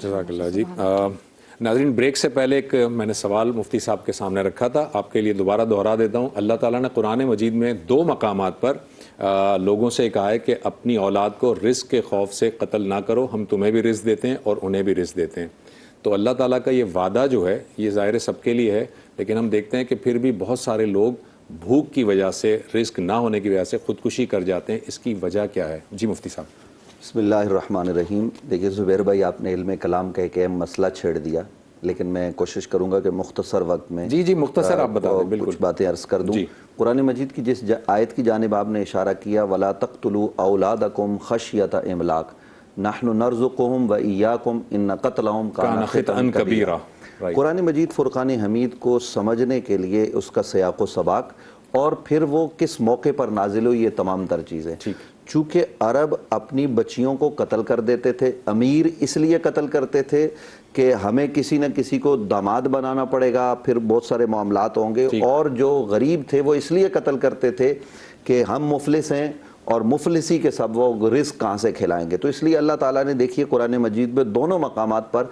جزاک اللہ جی۔ ناظرین، بریک سے پہلے ایک میں نے سوال مفتی صاحب کے سامنے رکھا تھا، آپ کے لیے دوبارہ دہرا دیتا ہوں۔ اللہ تعالیٰ نے قرآن مجید میں 2 مقامات پر لوگوں سے کہا ہے کہ اپنی اولاد کو رزق کے خوف سے قتل نہ کرو، ہم تمہیں بھی رزق دیتے ہیں اور انہیں بھی رزق دیتے ہیں۔ تو اللہ تعالیٰ کا یہ وعدہ جو ہے یہ ظاہر سب کے لیے ہے، لیکن ہم دیکھتے ہیں کہ پھر بھی بہت سارے لوگ بھوک کی وجہ سے، رزق نہ ہونے کی وجہ سے خودکشی کر جاتے ہیں۔ اس کی وجہ کیا ہے؟ جی مفتی صاحب۔ بسم اللہ الرحمن الرحیم۔ دیکھیے زبیر بھائی، آپ نے علم کلام کا ایک اہم مسئلہ چھیڑ دیا، لیکن میں کوشش کروں گا کہ مختصر وقت میں جی مختصر آپ بتا دیں، بالکل کچھ باتیں عرض کر دوں۔ قرآن مجید کی جس آیت کی جانب آپ نے اشارہ کیا، وَلَا تَقْتُلُوا أَوْلَادَكُمْ خَشْيَةَ إِمْلَاقٍ نَحْنُ نَرْزُقُهُمْ وَإِيَّاكُمْ إِنَّ قَتْلَهُمْ كَانَ خِطْئًا كَبِيرًا۔ قرآن مجید فرقان حمید کو سمجھنے کے لیے اس کا سیاق و سباق اور پھر وہ کس موقع پر نازل ہوئی، یہ تمام تر چیزیں۔ چونکہ عرب اپنی بچیوں کو قتل کر دیتے تھے، امیر اس لیے قتل کرتے تھے کہ ہمیں کسی نہ کسی کو داماد بنانا پڑے گا، پھر بہت سارے معاملات ہوں گے، اور جو غریب تھے وہ اس لیے قتل کرتے تھے کہ ہم مفلس ہیں اور مفلسی کے سب وہ رزق کہاں سے کھلائیں گے۔ تو اس لیے اللہ تعالیٰ نے دیکھیے قرآن مجید میں دونوں مقامات پر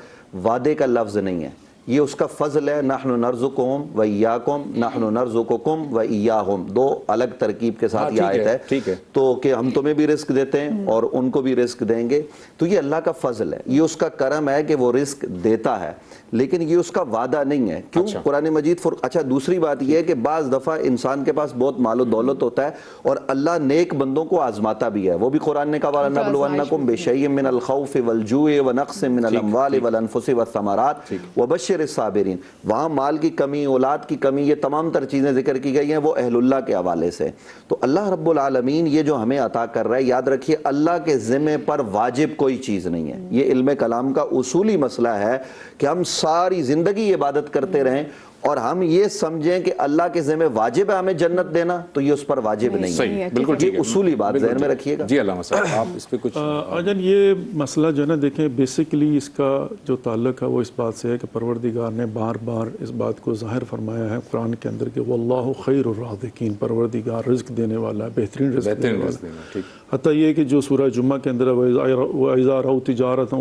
وعدے کا لفظ نہیں ہے، یہ اس کا فضل ہے۔ نحن نرزقہم وإیاکم، نحن نرزقکم وإیاہم، 2 الگ ترکیب کے ساتھ یہ آیت ہے، تو کہ ہم تمہیں بھی رزق دیتے ہیں اور ان کو بھی رزق دیں گے۔ تو یہ اللہ کا فضل ہے، یہ اس کا کرم ہے کہ وہ رزق دیتا ہے، لیکن یہ اس کا وعدہ نہیں ہے۔ کیوں؟ قرآن مجید اچھا دوسری بات یہ ہے کہ بعض دفعہ انسان کے پاس بہت مال و دولت ہوتا ہے اور اللہ نیک بندوں کو آزماتا بھی ہے، وہ بھی قرآن نے کہا وَلَنَبْلُوَنَّكُمْ بِشَيْءٍ مِّنَ الْخَوْفِ وَالْجُوعِ وَنَقْصٍ مِّنَ الْأَمْوَالِ وَالْأَنفُسِ وَالثَّمَرَاتِ وَبَشِّرِ الصَّابِرِينَ۔ وہاں مال کی کمی، اولاد کی کمی، یہ تمام تر چیزیں ذکر کی گئی ہیں وہ اہل اللہ کے حوالے سے۔ تو اللہ رب العالمین یہ جو ہمیں عطا کر رہا ہے، یاد رکھیے اللہ کے ذمہ پر واجب کوئی چیز نہیں ہے۔ یہ علم کلام کا اصولی مسئلہ ہے کہ ہم ساری زندگی عبادت کرتے رہیں اور ہم یہ سمجھیں کہ اللہ کے ذمہ واجب ہے ہمیں جنت دینا، تو یہ اس پر واجب نہیں ہے۔ بالکل یہ اصولی بات ذہن میں رکھیے گا۔ جی علامہ صاحب آپ اس پہ کچھ آجان، یہ مسئلہ جو ہے نا، دیکھیں بیسیکلی اس کا جو تعلق ہے وہ اس بات سے ہے کہ پروردگار نے بار بار اس بات کو ظاہر فرمایا ہے قرآن کے اندر کہ واللہ خیر الرازقین، پروردگار رزق دینے والا ہے، بہترین رزق دینے والا ہے۔ حتیٰ یہ کہ جو سورہ جمعہ کے اندر وَإِذَا رَأَوْا تِجَارَةً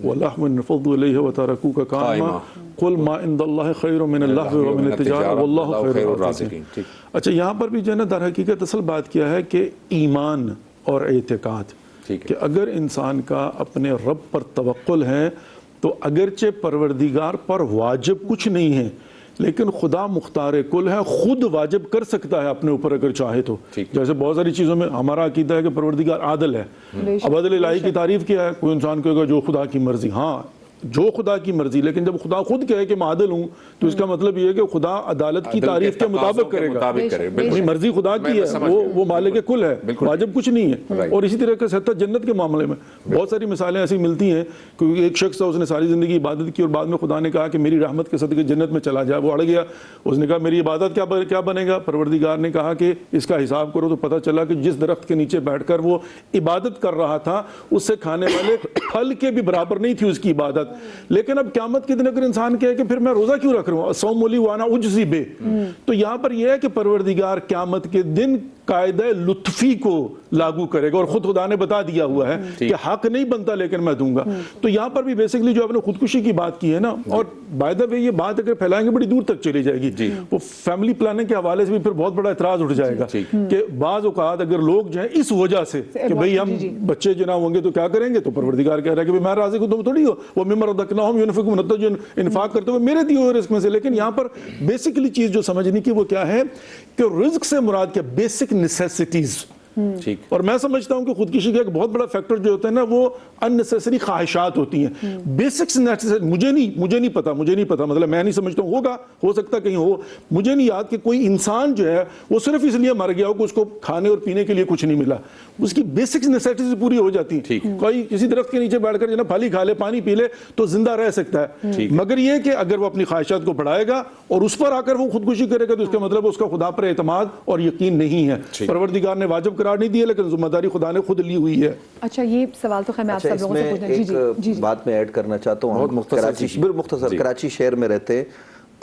وَلَهْوًا انفَضُّوا إِلَيْهَا وَتَرَكُوكَ قَائِمًا قُلْ مَا عِندَ اللَّهِ خَيْرٌ مِّنَ اللَّهْوِ وَمِنَ التِّجَارَةِ وَاللَّهُ خَيْرُ الرَّازِقِينَ۔ اچھا، یہاں پر بھی جو ہے نا در حقیقت اصل بات کیا ہے کہ ایمان اور اعتقاد، کہ اگر انسان کا اپنے رب پر توکل ہے تو اگرچہ پروردگار پر واجب کچھ نہیں ہے، لیکن خدا مختار کل ہے، خود واجب کر سکتا ہے اپنے اوپر اگر چاہے تو۔ جیسے بہت ساری چیزوں میں ہمارا عقیدہ ہے کہ پروردگار عادل ہے۔ اب عدل الہی کی تعریف کیا ہے؟ کوئی انسان کہے گا جو خدا کی مرضی، ہاں جو خدا کی مرضی، لیکن جب خدا خود کہے کہ میں عادل ہوں تو اس کا مطلب یہ ہے کہ خدا عدالت کی تعریف کے مطابق کرے گا۔ اپنی مرضی خدا کی ہے، وہ مالک کل ہے، واجب کچھ نہیں ہے۔ اور اسی طرح سے حتیٰ جنت کے معاملے میں بہت ساری مثالیں ایسی ملتی ہیں کہ ایک شخص ہے، اس نے ساری زندگی عبادت کی اور بعد میں خدا نے کہا کہ میری رحمت کے صدقے جنت میں چلا جائے، وہ اڑ گیا۔ اس نے کہا میری عبادت کیا بنے گا؟ پروردگار نے کہا کہ اس کا حساب کرو، تو پتہ چلا کہ جس درخت کے نیچے بیٹھ کر وہ عبادت کر رہا تھا اس سے کھانے والے پھل کے بھی برابر نہیں تھی اس کی عبادت۔ لیکن اب قیامت کے دن اگر انسان کہے کہ پھر میں روزہ کیوں رکھ رہا ہوں، الصوم لی وانا اجزی بہ، تو یہاں پر یہ ہے کہ پروردگار قیامت کے دن قاعدہ لطفی کو لاگو کرے گا، اور خود خدا نے بتا دیا ہوا ہے کہ حق نہیں بنتا لیکن میں دوں گا۔ تو یہاں پر بھی بیسیکلی جو آپ نے خودکشی کی بات کی ہے نا، اور بائی دا وے یہ بات اگر پھیلائیں گے بڑی دور تک چلی جائے گی، وہ فیملی پلاننگ کے حوالے سے بھی پھر بہت بڑا اعتراض اٹھ جائے گا کہ بعض اوقات اگر لوگ جو ہیں اس وجہ سے کہ بھئی ہم بچے جو نہ ہوں گے تو کیا کریں گے، تو پروردگار کہہ رہا ہے کہ میں رازق ہوں، تم تھوڑی ہو، وہ مما رزقناہم ينفقون، جو انفاق کرتے ہوئے میرے دیے ہوئے رزق میں سے۔ لیکن یہاں پر بیسیکلی چیز جو سمجھنے کی وہ کیا ہے کہ رزق سے مراد کیا؟ Basic necessities. اور میں سمجھتا ہوں کہ خودکشی کا ایک بہت بڑا فیکٹر جو ہوتا ہے نا وہ اننیسیسری خواہشات ہوتی ہیں، بیسکس مجھے نہیں پتا مطلب میں نہیں سمجھتا ہوں، ہوگا، ہو سکتا کہیں ہو، مجھے نہیں یاد کہ کوئی انسان جو ہے وہ صرف اس لیے مر گیا ہو کہ اس کو کھانے اور پینے کے لیے کچھ نہیں ملا، اس کی بیسکس نیسیسٹیز پوری ہو جاتی ہیں۔ کوئی کسی درخت کے نیچے بیٹھ کر جو نا پھل ہی کھا لے، پانی پی لے تو زندہ رہ سکتا ہے، مگر یہ کہ اگر وہ اپنی خواہشات کو بڑھائے گا اور اس پر آ کر وہ خودکشی کرے گا تو اس کا مطلب اس کا خدا پر اعتماد اور یقین نہیں ہے۔ پروردگار نے واجب قرار نہیں دیا لیکن ذمہ داری خدا نے خود لی ہوئی ہے۔ اچھا، یہ سوال تو خیر میں آپ سب لوگوں سے پوچھنا ہے۔ ایک بات میں ایڈ کرنا چاہتا ہوں، کراچی شہر میں رہتے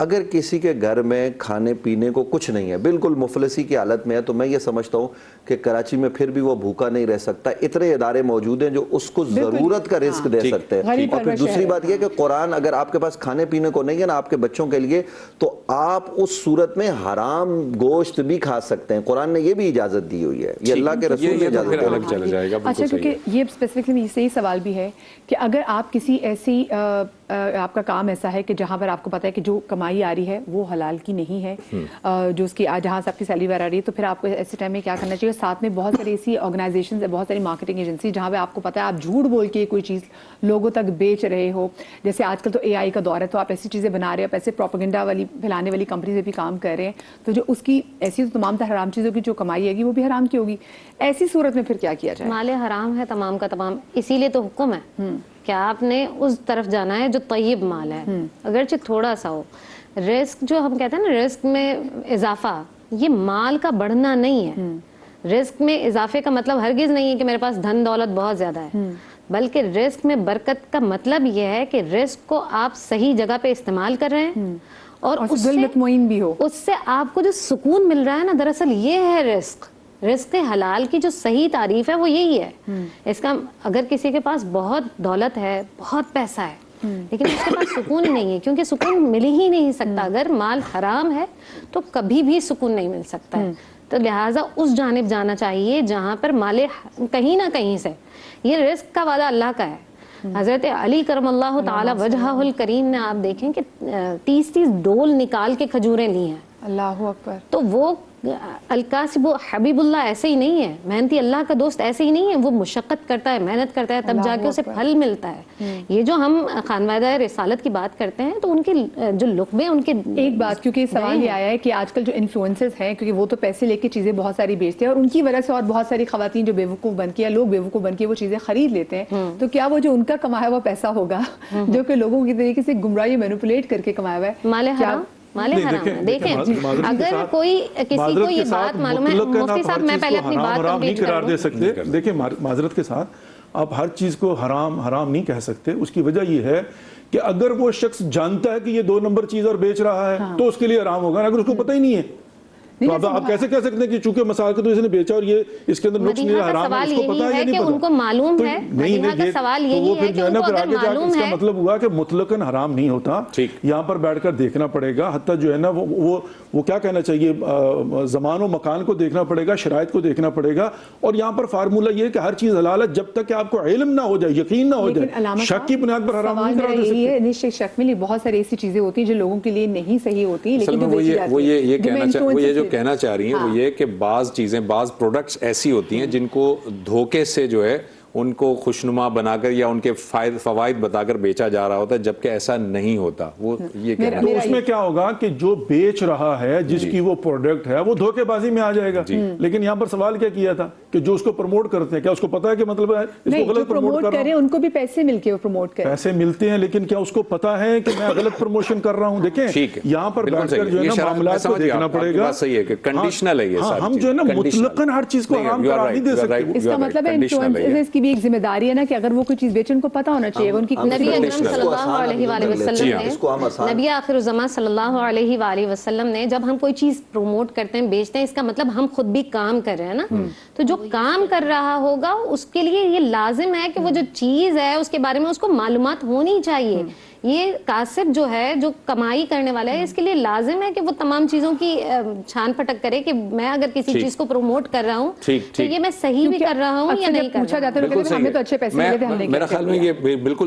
اگر کسی کے گھر میں کھانے پینے کو کچھ نہیں ہے، بالکل مفلسی کی حالت میں ہے، تو میں یہ سمجھتا ہوں کہ کراچی میں پھر بھی وہ بھوکا نہیں رہ سکتا. اتنے ادارے موجود ہیں جو اس کو ضرورت کا رزق دے سکتے ہیں. اور پھر دوسری بات یہ کہ قرآن اگر آپ کے پاس کھانے پینے کو نہیں ہے نا آپ کے بچوں کے لیے، تو آپ اس صورت میں حرام گوشت بھی کھا سکتے ہیں. قرآن نے یہ بھی اجازت دی ہوئی ہے، یہ اللہ کے رسول نے اجازت دی الگ چلا جائے گا. اچھا، کیونکہ یہ اسپیسیفکلی صحیح سوال بھی ہے کہ اگر آپ کسی ایسی آپ کا کام ایسا ہے کہ جہاں پر آپ کو پتا ہے کہ جو کمائی آ رہی ہے وہ حلال کی نہیں ہے، جو اس کی جہاں سے آپ کی سیلری وغیرہ آ رہی ہے، تو پھر آپ کو ایسے ٹائم میں کیا کرنا چاہیے. ساتھ میں بہت ساری ایسی آرگنائزیشنز ہیں، بہت ساری مارکیٹنگ ایجنسی جہاں پہ آپ کو پتا ہے آپ جھوٹ بول کے کوئی چیز لوگوں تک بیچ رہے ہو. جیسے آج کل تو اے آئی کا دور ہے، تو آپ ایسی چیزیں بنا رہے ہیں، آپ ایسے پروپیگنڈا والی پھیلانے والی کمپنی سے بھی کام کر رہے ہیں، تو جو اس کی ایسی تمام حرام چیزوں کی جو کمائی ہے گی وہ بھی حرام کی ہوگی. ایسی صورت میں پھر کیا کیا جائے؟ مال حرام ہے تمام کا تمام، اسی لیے تو حکم ہے کہ آپ نے اس طرف جانا ہے جو طیب مال ہے، اگرچہ تھوڑا سا ہو. رزق جو ہم کہتے ہیں نا، رزق میں اضافہ، یہ مال کا بڑھنا نہیں ہے. رزق میں اضافے کا مطلب ہرگز نہیں ہے کہ میرے پاس دھن دولت بہت زیادہ ہے، بلکہ رزق میں برکت کا مطلب یہ ہے کہ رزق کو آپ صحیح جگہ پہ استعمال کر رہے ہیں اور اس دل مطمئن بھی ہو. اس سے آپ کو جو سکون مل رہا ہے نا، دراصل یہ ہے رزق. رزق حلال کی جو صحیح تعریف ہے وہ یہی ہے. اس کا اگر کسی کے پاس بہت دولت ہے، بہت پیسہ ہے، لیکن اس کے پاس سکون نہیں ہے، کیونکہ سکون مل ہی نہیں سکتا. اگر مال حرام ہے تو کبھی بھی سکون نہیں مل سکتا ہے. تو لہٰذا اس جانب جانا چاہیے جہاں پر مال کہیں نہ کہیں سے، یہ رزق کا وعدہ اللہ کا ہے. حضرت علی کرم اللہ تعالی وجہہ الکریم نے آپ دیکھیں کہ 30 ڈول نکال کے کھجوریں لی ہیں. اللہ اکبر. تو وہ القاسب حبیب اللہ ایسے ہی نہیں ہے، محنتی اللہ کا دوست ایسے ہی نہیں ہے. وہ مشقت کرتا ہے، محنت کرتا ہے، تب جا کے اسے پھل ملتا ہے. یہ جو ہم خانوادہ رسالت کی بات کرتے ہیں تو ان کے جو لقبے، ان کے ایک بات، کیونکہ سوال یہ آیا ہے کہ آج کل جو انفلوئنسرز ہیں، کیونکہ وہ تو پیسے لے کے چیزیں بہت ساری بیچتے ہیں اور ان کی وجہ سے اور بہت ساری خواتین جو بیوقوف بن کے یا لوگ بیوقوف بن کے وہ چیزیں خرید لیتے ہیں، تو کیا وہ جو ان کا کمایا ہوا پیسہ ہوگا جو کہ لوگوں کی طریقے سے گمراہی مینوپولیٹ کر کے کمایا ہوا ہے، مال حرام؟ مال حرام ہے. دیکھیں اگر کوئی کسی کو یہ بات معلوم ہے، مفتی صاحب میں پہلے اپنی بات نہیں قرار دے سکتے. دیکھیں معذرت کے ساتھ آپ ہر چیز کو حرام نہیں کہہ سکتے. اس کی وجہ یہ ہے کہ اگر وہ شخص جانتا ہے کہ یہ 2 نمبر چیز اور بیچ رہا ہے تو اس کے لیے حرام ہوگا. اگر اس کو پتہ ہی نہیں ہے تو آپ کیسے کہہ سکتے ہیں کہ چونکہ مسائل کو تو اس نے بیچا اور یہ اس کے اندر نقص نہیں ہے، حرام ہے، اس کو پتہ ہے کہ ان کو معلوم ہے. مدیحہ کا سوال یہی ہے کہ ان کو اگر معلوم ہے، اس کا مطلب ہوا کہ مطلقاً حرام نہیں ہوتا. یہاں پر بیٹھ کر دیکھنا پڑے گا، حتیٰ جو ہے نا وہ کیا کہنا چاہیے، زمان و مکان کو دیکھنا پڑے گا، شرائط کو دیکھنا پڑے گا. اور یہاں پر فارمولہ یہ ہے کہ ہر چیز حلال ہے جب تک کہ آپ کو علم نہ ہو جائے، یقین نہ ہو جائے. شک کی بنیاد پر حرام نہیں قرار دے سکتے. شک میں بہت ساری ایسی چیزیں ہوتی ہیں جو لوگوں کے لیے نہیں صحیح ہوتی، لیکن وہ یہ جو کہنا چاہ رہی ہیں یہ کہ بعض چیزیں، بعض پروڈکٹس ایسی ہوتی ہیں جن کو دھوکے سے جو ہے ان کو خوشنما بنا کر یا ان کے فوائد بتا کر بیچا جا رہا ہوتا ہے، جبکہ ایسا نہیں ہوتا. وہ یہ کہنا تو اس میں کیا ہوگا کہ جو بیچ رہا ہے، جس کی وہ پروڈکٹ ہے، وہ دھوکے بازی میں آ جائے گا. لیکن یہاں پر سوال کیا تھا کہ جو اس کو پروموٹ کرتے ہیں، کیا اس کو پتا ہے کہ مطلب ہے اس کو غلط پروموٹ کر رہا ہوں؟ ان کو بھی پیسے مل کے وہ پروموٹ کریں، پیسے ملتے ہیں، لیکن کیا اس کو پتا ہے کہ میں غلط پروموشن کر رہا ہوں؟ دیکھیں یہاں پر بیٹھ کر جو ہے نا معاملات کو دیکھنا پڑے گا. صحیح ہے کہ کنڈیشنل ہے یہ ساری. ہم جو ہے نا مطلقاً ہر چیز کو حرام قرار نہیں دے سکتے. اس کا مطلب ہے انفلوئنسرز کی بھی ایک ذمہ داری ہے کہ اگر وہ کوئی چیز بیچے ان کو پتا ہونا چاہیے. ان کی نبی اکرم صلی اللہ علیہ وآلہ وسلم نے، نبی آخر الزمان صلی اللہ علیہ وآلہ وسلم نے، جب ہم کوئی چیز پروموٹ کرتے ہیں، بیچتے ہیں، اس کا مطلب ہم خود بھی کام کر رہے ہیں نا. تو جو کام کر رہا ہوگا اس کے لیے یہ لازم ہے کہ وہ جو چیز ہے اس کے بارے میں اس کو معلومات ہونی چاہیے. یہ کاسب جو ہے، جو کمائی کرنے والا ہے، اس کے لیے لازم ہے کہ وہ تمام چیزوں کی چھان پھٹک کرے کہ میں اگر کسی چیز کو پروموٹ کر رہا ہوں تو یہ میں صحیح بھی کر رہا ہوں یا نہیں کر رہا ہوں. پوچھا جاتا ہے ہمیں تو اچھے پیسے ملے تھے، ہم نے میرا خیال میں یہ بالکل